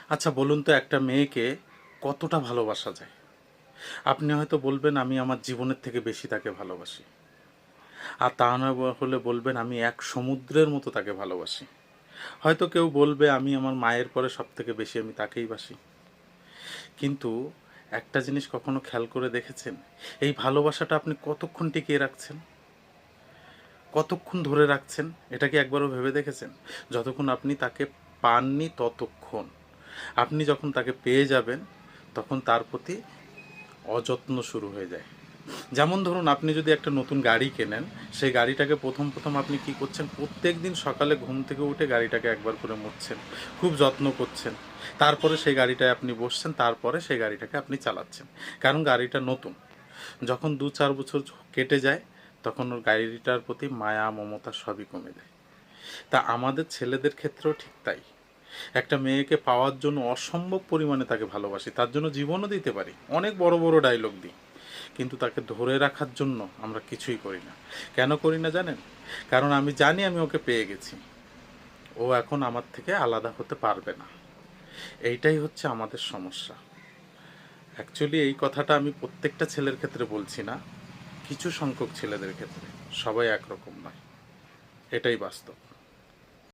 আচ্ছা বলুন তো, একটা মেয়েকে কতটা ভালোবাসা যায়? আপনি হয়তো বলবেন আমি আমার জীবনের থেকে বেশি তাকে ভালোবাসি। আর তা না হলে বলবেন আমি এক সমুদ্রের মতো তাকে ভালোবাসি। হয়তো কেউ বলবে আমি আমার মায়ের পরে সবথেকে বেশি আমি তাকেই বাসি। কিন্তু একটা জিনিস কখনো খেয়াল করে দেখেছেন? এই ভালোবাসাটা আপনি কতক্ষণ টিকিয়ে রাখছেন? কতক্ষণ ধরে রাখছেন? এটা কি একবারও ভেবে দেখেছেন? যতক্ষণ আপনি তাকে পাননি ততক্ষণ। আপনি যখন তাকে পেয়ে যাবেন, তখন তার প্রতি অযত্ন শুরু হয়ে যায়। যেমন ধরুন, আপনি যদি একটা নতুন গাড়ি কেনেন, সেই গাড়িটাকে প্রথম আপনি কি করছেন? প্রত্যেক দিন সকালে ঘুম থেকে উঠে গাড়িটাকে একবার করে মুছছেন, খুব যত্ন করছেন। তারপরে সেই গাড়িটায় আপনি বসছেন, তারপরে সেই গাড়িটাকে আপনি চালাচ্ছেন, কারণ গাড়িটা নতুন। যখন ২-৪ বছর কেটে যায়, তখন ওর গাড়িটার প্রতি মায়া মমতা সবই কমে যায়। তা আমাদের ছেলেদের ক্ষেত্রেও ঠিক তাই। একটা মেয়েকে পাওয়ার জন্য অসম্ভব পরিমাণে তাকে ভালোবাসি, তার জন্য জীবনও দিতে পারি, অনেক বড় বড় ডায়লগ দিই। কিন্তু তাকে ধরে রাখার জন্য আমরা কিছুই করি না। কেন করি না জানেন? কারণ আমি জানি আমি ওকে পেয়ে গেছি, ও এখন আমার থেকে আলাদা হতে পারবে না। এইটাই হচ্ছে আমাদের সমস্যা। অ্যাকচুয়ালি এই কথাটা আমি প্রত্যেকটা ছেলের ক্ষেত্রে বলছি না, কিছু সংখ্যক ছেলেদের ক্ষেত্রে। সবাই একরকম নয়, এটাই বাস্তব।